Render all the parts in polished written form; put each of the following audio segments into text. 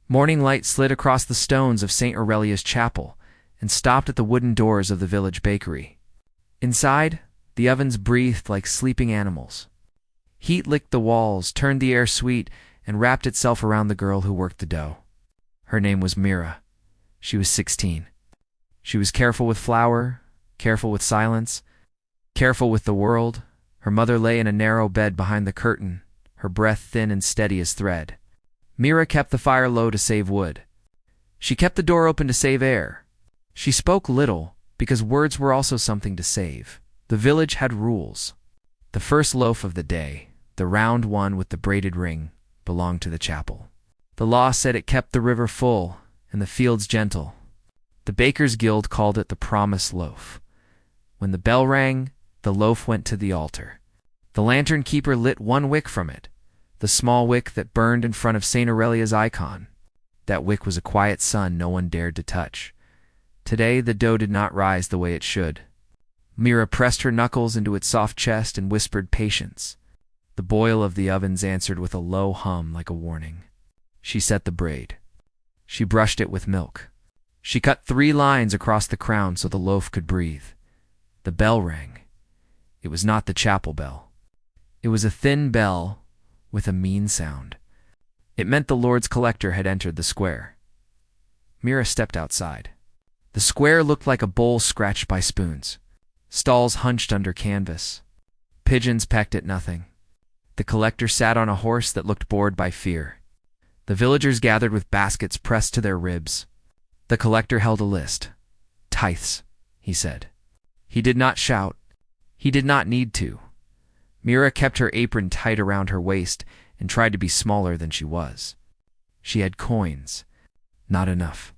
Morning light slid across the stones of St. Aurelia's chapel and stopped at the wooden doors of the village bakery. Inside, the ovens breathed like sleeping animals. Heat licked the walls, turned the air sweet, and wrapped itself around the girl who worked the dough. Her name was Mira. She was 16. She was careful with flour, careful with silence, careful with the world. Her mother lay in a narrow bed behind the curtain, her breath thin and steady as thread. Mira kept the fire low to save wood. She kept the door open to save air. She spoke little, because words were also something to save. The village had rules. The first loaf of the day, the round one with the braided ring, belonged to the chapel. The law said it kept the river full and the fields gentle. The Bakers' Guild called it the Promise Loaf. When the bell rang, the loaf went to the altar. The lantern keeper lit one wick from it, the small wick that burned in front of St. Aurelia's icon. That wick was a quiet sun no one dared to touch. Today the dough did not rise the way it should. Mira pressed her knuckles into its soft chest and whispered patience. The boil of the ovens answered with a low hum like a warning. She set the braid. She brushed it with milk. She cut 3 lines across the crown so the loaf could breathe. The bell rang. It was not the chapel bell. It was a thin bell with a mean sound. It meant the Lord's collector had entered the square. Mira stepped outside. The square looked like a bowl scratched by spoons. Stalls hunched under canvas. Pigeons pecked at nothing. The collector sat on a horse that looked bored by fear. The villagers gathered with baskets pressed to their ribs. The collector held a list. "Tithes," he said. He did not shout. He did not need to. Mira kept her apron tight around her waist and tried to be smaller than she was. She had coins. Not enough.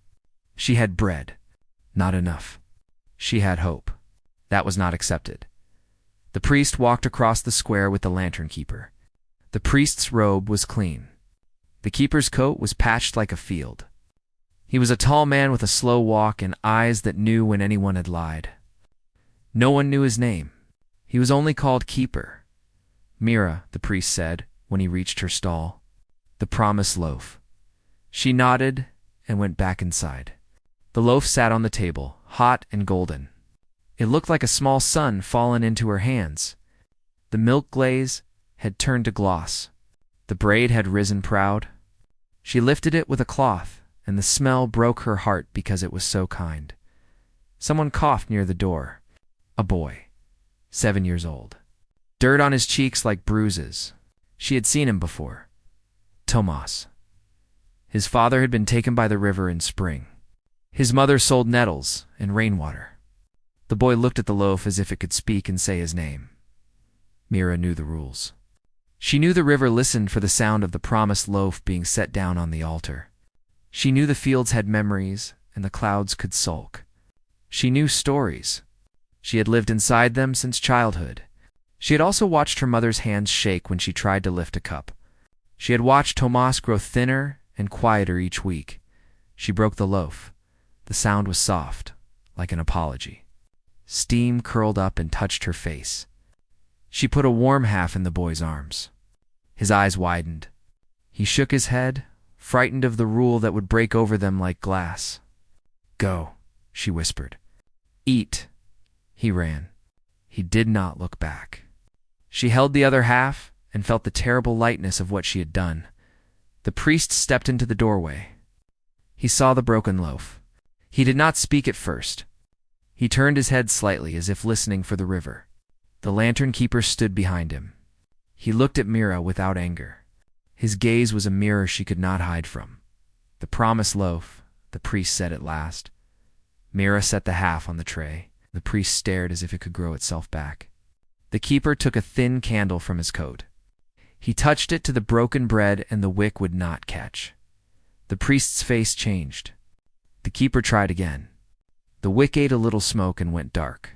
She had bread. Not enough. She had hope. That was not accepted. The priest walked across the square with the lantern keeper. The priest's robe was clean. The keeper's coat was patched like a field. He was a tall man with a slow walk and eyes that knew when anyone had lied. No one knew his name. He was only called Keeper. "Mira," the priest said when he reached her stall. "The Promise Loaf." She nodded and went back inside. The loaf sat on the table, hot and golden. It looked like a small sun fallen into her hands. The milk glaze had turned to gloss. The braid had risen proud. She lifted it with a cloth, and the smell broke her heart because it was so kind. Someone coughed near the door. A boy, 7 years old. Dirt on his cheeks like bruises. She had seen him before. Tomas. His father had been taken by the river in spring. His mother sold nettles and rainwater. The boy looked at the loaf as if it could speak and say his name. Mira knew the rules. She knew the river listened for the sound of the promised loaf being set down on the altar. She knew the fields had memories and the clouds could sulk. She knew stories. She had lived inside them since childhood. She had also watched her mother's hands shake when she tried to lift a cup. She had watched Tomas grow thinner and quieter each week. She broke the loaf. The sound was soft, like an apology. Steam curled up and touched her face. She put a warm half in the boy's arms. His eyes widened. He shook his head, frightened of the rule that would break over them like glass. "Go," she whispered. "Eat." He ran. He did not look back. She held the other half and felt the terrible lightness of what she had done. The priest stepped into the doorway. He saw the broken loaf. He did not speak at first. He turned his head slightly as if listening for the river. The lantern keeper stood behind him. He looked at Mira without anger. His gaze was a mirror she could not hide from. "The promised loaf," the priest said at last. Mira set the half on the tray. The priest stared as if it could grow itself back. The keeper took a thin candle from his coat. He touched it to the broken bread and the wick would not catch. The priest's face changed. The keeper tried again. The wick ate a little smoke and went dark.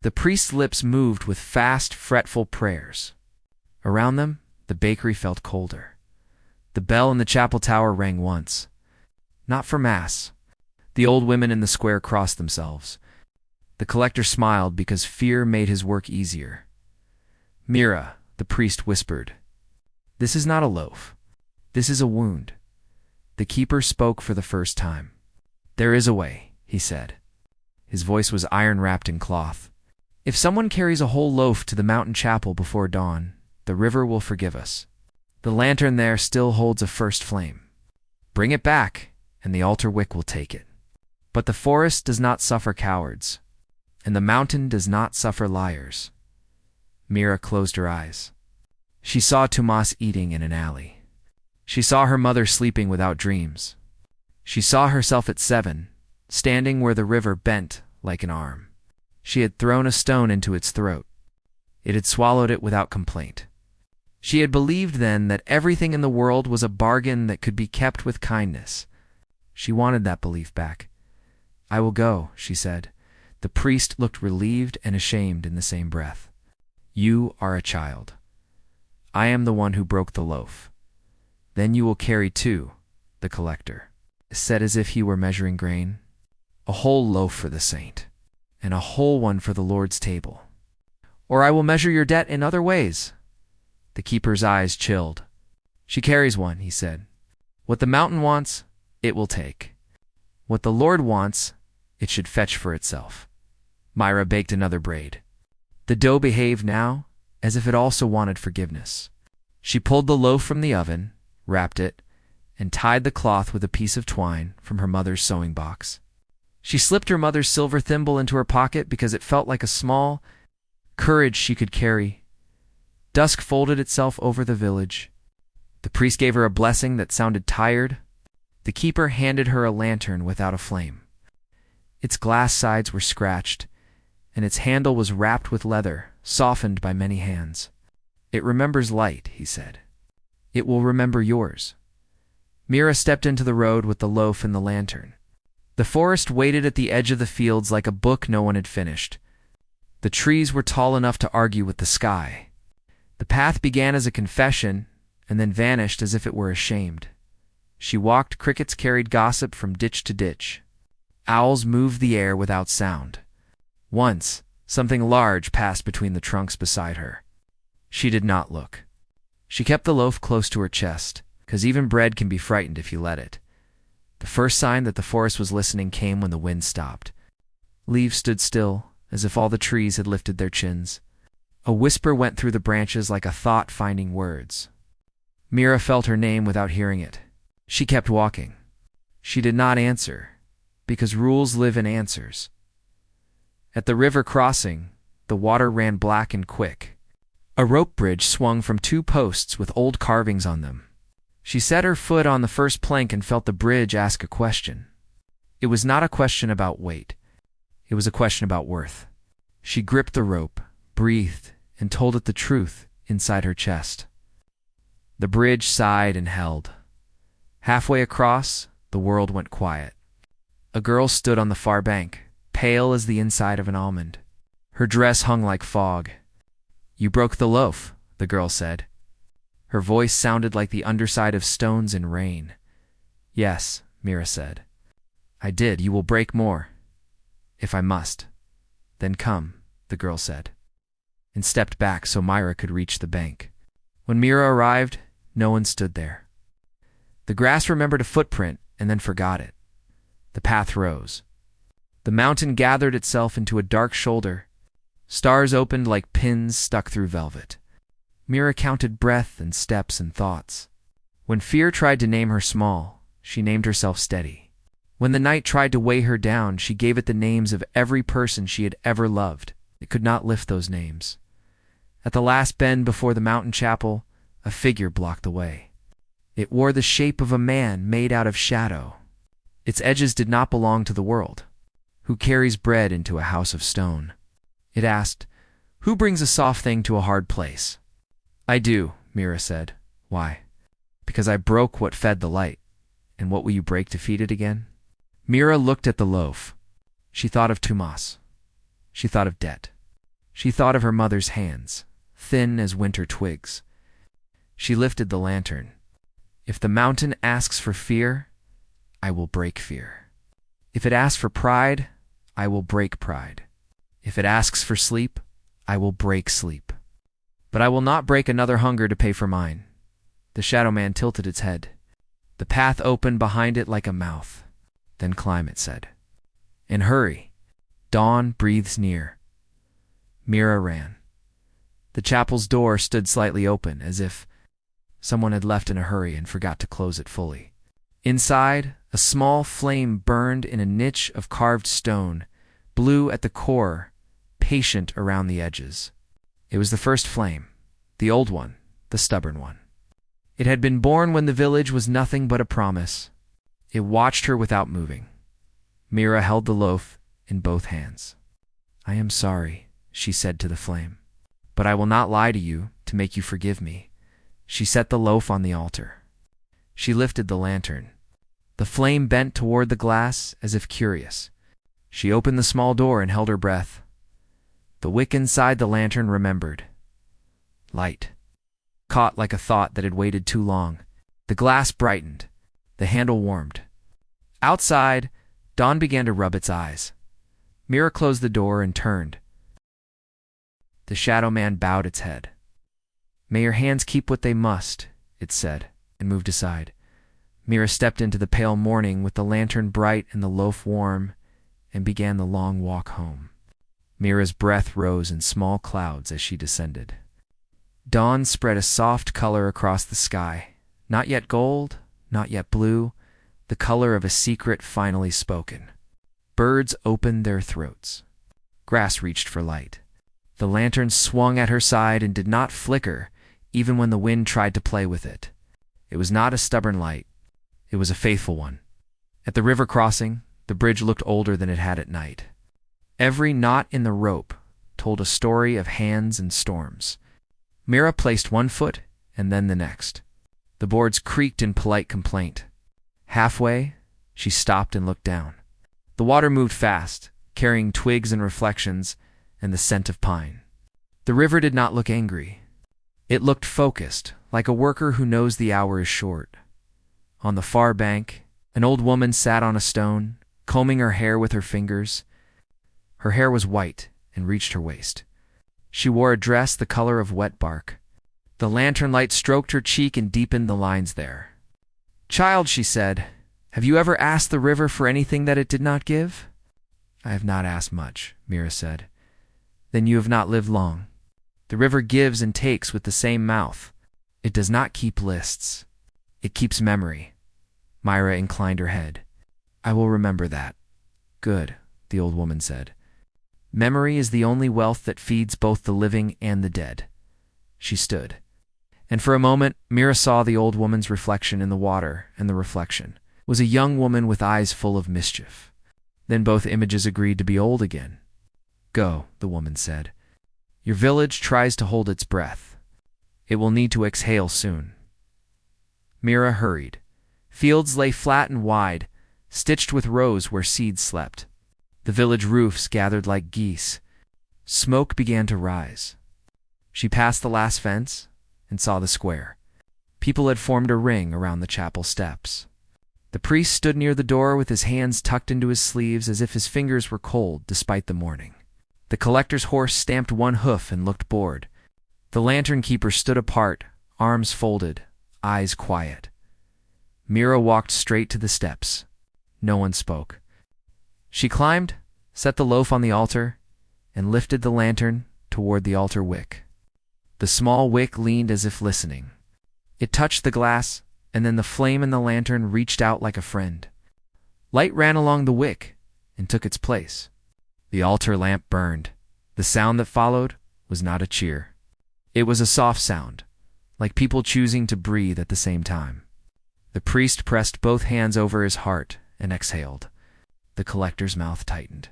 The priest's lips moved with fast, fretful prayers. Around them, the bakery felt colder. The bell in the chapel tower rang once. Not for Mass. The old women in the square crossed themselves. The collector smiled because fear made his work easier. "Mira," the priest whispered, "this is not a loaf. This is a wound. The keeper spoke for the first time. "There is a way," he said. His voice was iron-wrapped in cloth. "If someone carries a whole loaf to the mountain chapel before dawn, the river will forgive us. The lantern there still holds a first flame. Bring it back, and the altar wick will take it. But the forest does not suffer cowards, and the mountain does not suffer liars." Mira closed her eyes. She saw Tomas eating in an alley. She saw her mother sleeping without dreams. She saw herself at 7, standing where the river bent like an arm. She had thrown a stone into its throat. It had swallowed it without complaint. She had believed then that everything in the world was a bargain that could be kept with kindness. She wanted that belief back. "I will go," she said. The priest looked relieved and ashamed in the same breath. "You are a child. I am the one who broke the loaf. Then you will carry two," the collector said as if he were measuring grain. "A whole loaf for the saint, and a whole one for the Lord's table. Or I will measure your debt in other ways." The keeper's eyes chilled. "She carries one," he said. "What the mountain wants, it will take. What the Lord wants, it should fetch for itself." Mira baked another braid. The dough behaved now as if it also wanted forgiveness. She pulled the loaf from the oven, wrapped it, and tied the cloth with a piece of twine from her mother's sewing box. She slipped her mother's silver thimble into her pocket because it felt like a small courage she could carry. Dusk folded itself over the village. The priest gave her a blessing that sounded tired. The keeper handed her a lantern without a flame. Its glass sides were scratched, and its handle was wrapped with leather, softened by many hands. "It remembers light," he said. "It will remember yours." Mira stepped into the road with the loaf and the lantern. The forest waited at the edge of the fields like a book no one had finished. The trees were tall enough to argue with the sky. The path began as a confession and then vanished as if it were ashamed. She walked, crickets carried gossip from ditch to ditch. Owls moved the air without sound. Once, something large passed between the trunks beside her. She did not look. She kept the loaf close to her chest, because even bread can be frightened if you let it. The first sign that the forest was listening came when the wind stopped. Leaves stood still, as if all the trees had lifted their chins. A whisper went through the branches like a thought finding words. Mira felt her name without hearing it. She kept walking. She did not answer, because rules live in answers. At the river crossing, the water ran black and quick. A rope bridge swung from 2 posts with old carvings on them. She set her foot on the first plank and felt the bridge ask a question. It was not a question about weight. It was a question about worth. She gripped the rope, breathed, and told it the truth inside her chest. The bridge sighed and held. Halfway across, the world went quiet. A girl stood on the far bank, pale as the inside of an almond. Her dress hung like fog. "You broke the loaf," the girl said. Her voice sounded like the underside of stones in rain. "Yes," Mira said. "I did. You will break more." "If I must." "Then come," the girl said, and stepped back so Mira could reach the bank. When Mira arrived, no one stood there. The grass remembered a footprint and then forgot it. The path rose. The mountain gathered itself into a dark shoulder. Stars opened like pins stuck through velvet. Mira counted breath and steps and thoughts. When fear tried to name her small, she named herself steady. When the night tried to weigh her down, she gave it the names of every person she had ever loved. It could not lift those names. At the last bend before the mountain chapel, a figure blocked the way. It wore the shape of a man made out of shadow. Its edges did not belong to the world. Who carries bread into a house of stone? It asked, who brings a soft thing to a hard place? I do, Mira said. Why? Because I broke what fed the light. And what will you break to feed it again? Mira looked at the loaf. She thought of Tomas. She thought of debt. She thought of her mother's hands, thin as winter twigs. She lifted the lantern. If the mountain asks for fear, I will break fear. If it asks for pride, I will break pride. If it asks for sleep, I will break sleep. But I will not break another hunger to pay for mine. The shadow man tilted its head. The path opened behind it like a mouth. Then climb, it said. And hurry. Dawn breathes near. Mira ran. The chapel's door stood slightly open, as if someone had left in a hurry and forgot to close it fully. Inside, a small flame burned in a niche of carved stone, blue at the core, patient around the edges. It was the first flame, the old one, the stubborn one. It had been born when the village was nothing but a promise. It watched her without moving. Mira held the loaf in both hands. "I am sorry," she said to the flame, "but I will not lie to you to make you forgive me." She set the loaf on the altar. She lifted the lantern. The flame bent toward the glass as if curious. She opened the small door and held her breath. The wick inside the lantern remembered. Light. Caught like a thought that had waited too long. The glass brightened. The handle warmed. Outside, dawn began to rub its eyes. Mira closed the door and turned. The shadow man bowed its head. "May your hands keep what they must," it said, and moved aside. Mira stepped into the pale morning with the lantern bright and the loaf warm, and began the long walk home. Mira's breath rose in small clouds as she descended. Dawn spread a soft color across the sky, not yet gold, not yet blue, the color of a secret finally spoken. Birds opened their throats. Grass reached for light. The lantern swung at her side and did not flicker, even when the wind tried to play with it. It was not a stubborn light. It was a faithful one. At the river crossing, the bridge looked older than it had at night. Every knot in the rope told a story of hands and storms. Mira placed one foot and then the next. The boards creaked in polite complaint. Halfway, she stopped and looked down. The water moved fast, carrying twigs and reflections and the scent of pine. The river did not look angry. It looked focused, like a worker who knows the hour is short. On the far bank, an old woman sat on a stone, combing her hair with her fingers. Her hair was white and reached her waist. She wore a dress the color of wet bark. The lantern light stroked her cheek and deepened the lines there. "Child," she said, "have you ever asked the river for anything that it did not give?" "I have not asked much," Mira said. "Then you have not lived long. The river gives and takes with the same mouth. It does not keep lists. It keeps memory." Mira inclined her head. "I will remember that." "Good," the old woman said. "Memory is the only wealth that feeds both the living and the dead." She stood. And for a moment, Mira saw the old woman's reflection in the water, and the reflection was a young woman with eyes full of mischief. Then both images agreed to be old again. "Go," the woman said. "Your village tries to hold its breath. It will need to exhale soon." Mira hurried. Fields lay flat and wide, stitched with rows where seeds slept. The village roofs gathered like geese. Smoke began to rise. She passed the last fence and saw the square. People had formed a ring around the chapel steps. The priest stood near the door with his hands tucked into his sleeves as if his fingers were cold despite the morning. The collector's horse stamped one hoof and looked bored. The lantern keeper stood apart, arms folded, eyes quiet. Mira walked straight to the steps. No one spoke. She climbed, set the loaf on the altar, and lifted the lantern toward the altar wick. The small wick leaned as if listening. It touched the glass, and then the flame in the lantern reached out like a friend. Light ran along the wick and took its place. The altar lamp burned. The sound that followed was not a cheer. It was a soft sound, like people choosing to breathe at the same time. The priest pressed both hands over his heart and exhaled. The collector's mouth tightened.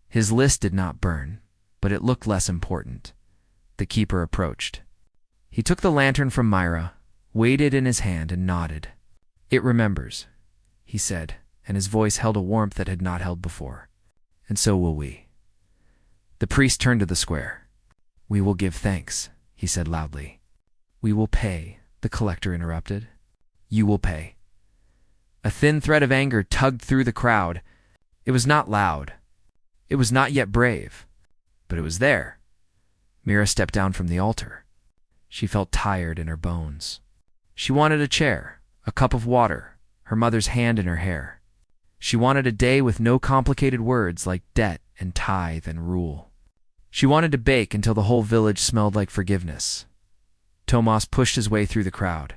His list did not burn, but it looked less important. The keeper approached. He took the lantern from Mira, weighed it in his hand, and nodded. "It remembers," he said, and his voice held a warmth that had not held before. "And so will we." The priest turned to the square. "We will give thanks," he said loudly. "We will pay," the collector interrupted. "You will pay." A thin thread of anger tugged through the crowd. It was not loud. It was not yet brave. But it was there. Mira stepped down from the altar. She felt tired in her bones. She wanted a chair, a cup of water, her mother's hand in her hair. She wanted a day with no complicated words like debt and tithe and rule. She wanted to bake until the whole village smelled like forgiveness. Tomas pushed his way through the crowd.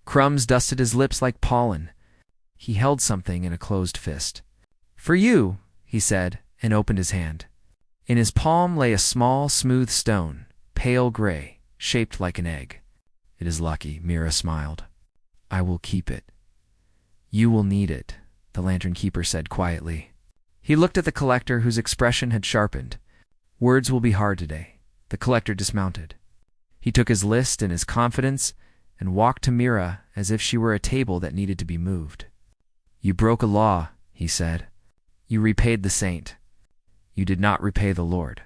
Crumbs dusted his lips like pollen. He held something in a closed fist. "For you," he said, and opened his hand. In his palm lay a small, smooth stone, pale gray, shaped like an egg. "It is lucky," Mira smiled. "I will keep it." "You will need it," the lantern keeper said quietly. He looked at the collector, whose expression had sharpened. "Words will be hard today." The collector dismounted. He took his list and his confidence and walked to Mira as if she were a table that needed to be moved. "You broke a law," he said. "You repaid the saint. You did not repay the Lord."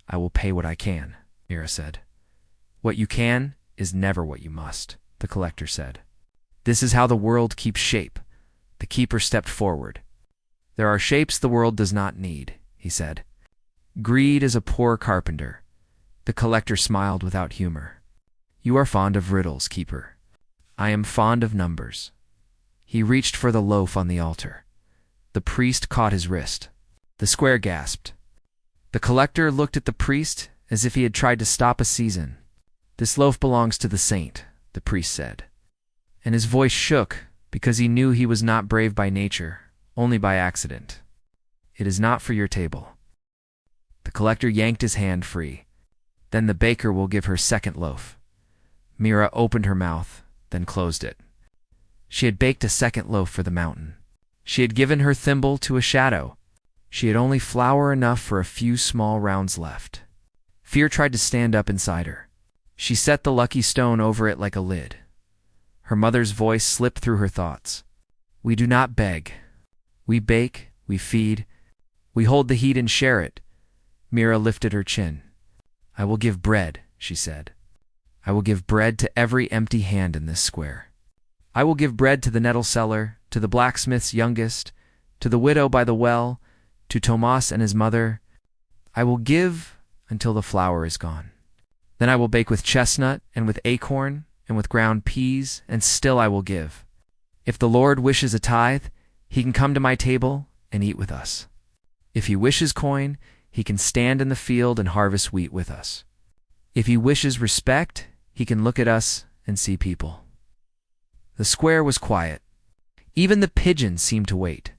"I will pay what I can," Mira said. "What you can is never what you must," the collector said. "This is how the world keeps shape." The keeper stepped forward. "There are shapes the world does not need," he said. "Greed is a poor carpenter." The collector smiled without humor. "You are fond of riddles, keeper. I am fond of numbers." He reached for the loaf on the altar. The priest caught his wrist. The square gasped. The collector looked at the priest as if he had tried to stop a season. "This loaf belongs to the saint," the priest said. And his voice shook because he knew he was not brave by nature, only by accident. "It is not for your table." The collector yanked his hand free. "Then the baker will give her second loaf." Mira opened her mouth, then closed it. She had baked a second loaf for the mountain. She had given her thimble to a shadow. She had only flour enough for a few small rounds left. Fear tried to stand up inside her. She set the lucky stone over it like a lid. Her mother's voice slipped through her thoughts. "We do not beg. We bake, we feed, we hold the heat and share it." Mira lifted her chin. "I will give bread," she said. "I will give bread to every empty hand in this square. I will give bread to the nettle seller, to the blacksmith's youngest, to the widow by the well, to Tomas and his mother. I will give until the flour is gone. Then I will bake with chestnut and with acorn and with ground peas, and still I will give. If the Lord wishes a tithe, he can come to my table and eat with us. If he wishes coin, he can stand in the field and harvest wheat with us. If he wishes respect, he can look at us and see people." The square was quiet. Even the pigeons seemed to wait.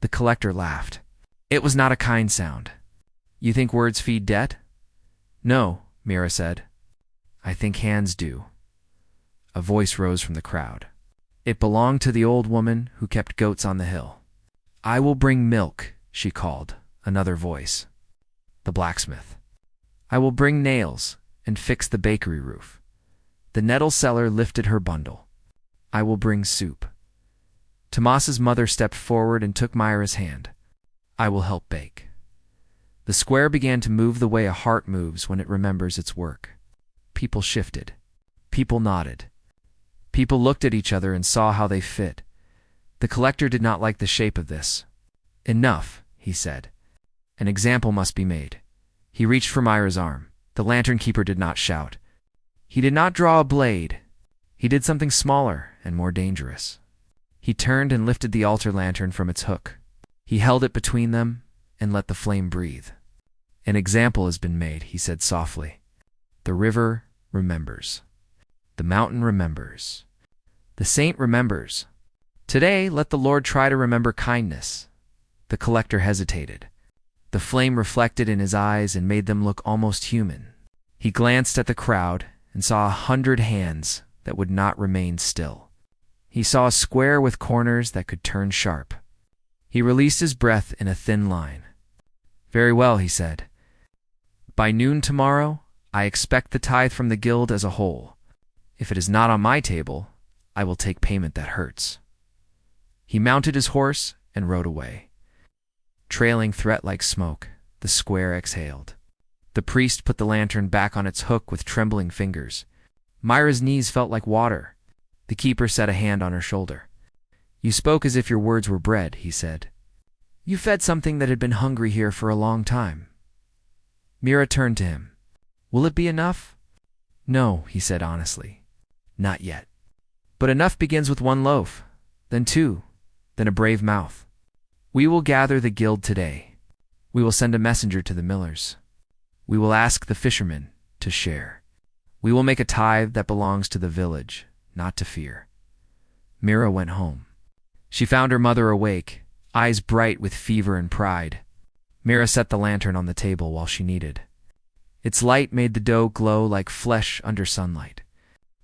The collector laughed. It was not a kind sound. "You think words feed debt?" "No," Mira said. "I think hands do." A voice rose from the crowd. It belonged to the old woman who kept goats on the hill. "I will bring milk," she called. Another voice. The blacksmith. "I will bring nails and fix the bakery roof." The nettle seller lifted her bundle. "I will bring soup." Tomas's mother stepped forward and took Myra's hand. "I will help bake." The square began to move the way a heart moves when it remembers its work. People shifted. People nodded. People looked at each other and saw how they fit. The collector did not like the shape of this. "Enough," he said. "An example must be made." He reached for Myra's arm. The lantern keeper did not shout. He did not draw a blade. He did something smaller and more dangerous. He turned and lifted the altar lantern from its hook. He held it between them and let the flame breathe. "An example has been made," he said softly. "The river remembers. The mountain remembers. The saint remembers. Today, let the Lord try to remember kindness." The collector hesitated. The flame reflected in his eyes and made them look almost human. He glanced at the crowd and saw 100 hands that would not remain still. He saw a square with corners that could turn sharp. He released his breath in a thin line. "Very well," he said. "By noon tomorrow, I expect the tithe from the guild as a whole. If it is not on my table, I will take payment that hurts." He mounted his horse and rode away. Trailing threat like smoke, the square exhaled. The priest put the lantern back on its hook with trembling fingers. Myra's knees felt like water. The keeper set a hand on her shoulder. "You spoke as if your words were bread," he said. "You fed something that had been hungry here for a long time." Mira turned to him. "Will it be enough?" "No," he said honestly. "Not yet. But enough begins with one loaf. then two, then a brave mouth. We will gather the guild today. We will send a messenger to the millers. We will ask the fishermen to share. We will make a tithe that belongs to the village, not to fear. Mira went home. She found her mother awake, eyes bright with fever and pride. Mira set the lantern on the table while she kneaded. Its light made the dough glow like flesh under sunlight.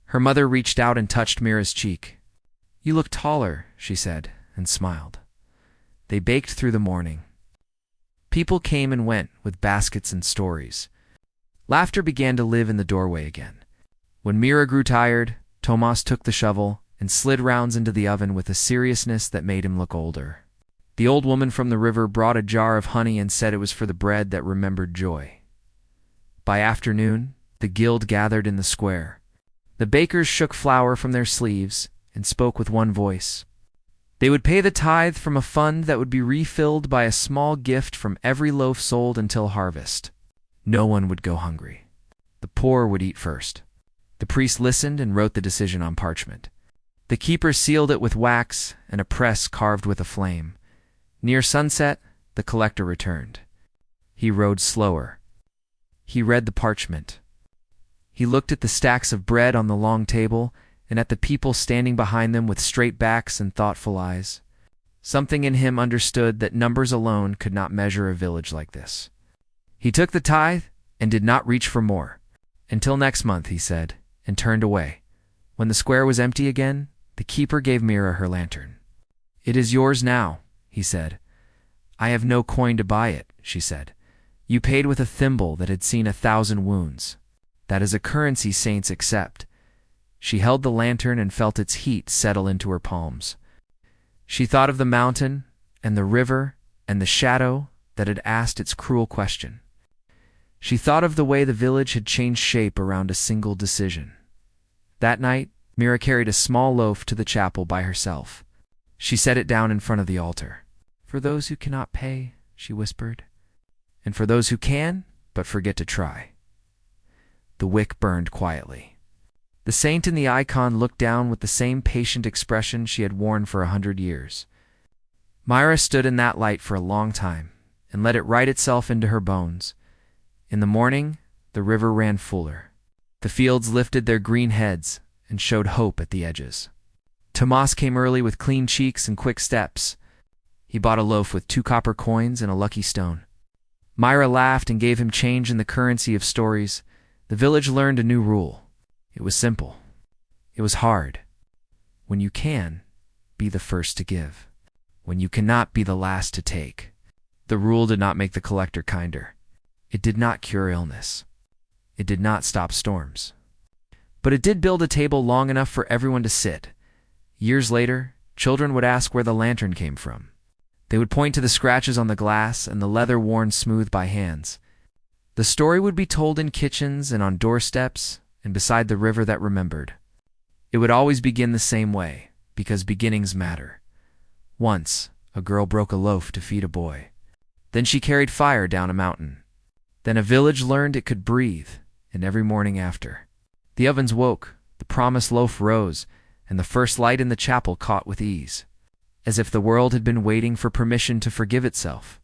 Her mother reached out and touched Mira's cheek. "You look taller," she said, and smiled. They baked through the morning. People came and went with baskets and stories. Laughter began to live in the doorway again. When Mira grew tired, Tomas took the shovel and slid rounds into the oven with a seriousness that made him look older. The old woman from the river brought a jar of honey and said it was for the bread that remembered joy. By afternoon, the guild gathered in the square. The bakers shook flour from their sleeves and spoke with one voice. They would pay the tithe from a fund that would be refilled by a small gift from every loaf sold until harvest. No one would go hungry. The poor would eat first. The priest listened and wrote the decision on parchment. The keeper sealed it with wax and a press carved with a flame. Near sunset, the collector returned. He rode slower. He read the parchment. He looked at the stacks of bread on the long table and at the people standing behind them with straight backs and thoughtful eyes. Something in him understood that numbers alone could not measure a village like this. He took the tithe and did not reach for more. "Until next month," he said, and turned away. When the square was empty again, the keeper gave Mira her lantern. "It is yours now," he said. "I have no coin to buy it," she said. "You paid with a thimble that had seen 1,000 wounds. That is a currency saints accept." She held the lantern and felt its heat settle into her palms. She thought of the mountain and the river and the shadow that had asked its cruel question. She thought of the way the village had changed shape around a single decision. That night, Mira carried a small loaf to the chapel by herself. She set it down in front of the altar. "For those who cannot pay," she whispered, "and for those who can, but forget to try." The wick burned quietly. The saint in the icon looked down with the same patient expression she had worn for 100 years. Mira stood in that light for a long time and let it write itself into her bones. In the morning, the river ran fuller. The fields lifted their green heads and showed hope at the edges. Tomas came early with clean cheeks and quick steps. He bought a loaf with 2 copper coins and a lucky stone. Mira laughed and gave him change in the currency of stories. The village learned a new rule. It was simple. It was hard. When you can, be the first to give. When you cannot, be the last to take. The rule did not make the collector kinder. It did not cure illness. It did not stop storms. But it did build a table long enough for everyone to sit. Years later, children would ask where the lantern came from. They would point to the scratches on the glass and the leather worn smooth by hands. The story would be told in kitchens and on doorsteps and beside the river that remembered. It would always begin the same way, because beginnings matter. Once, a girl broke a loaf to feed a boy. Then she carried fire down a mountain. Then a village learned it could breathe, and every morning after. The ovens woke, the Promise Loaf rose, and the first light in the chapel caught with ease, as if the world had been waiting for permission to forgive itself.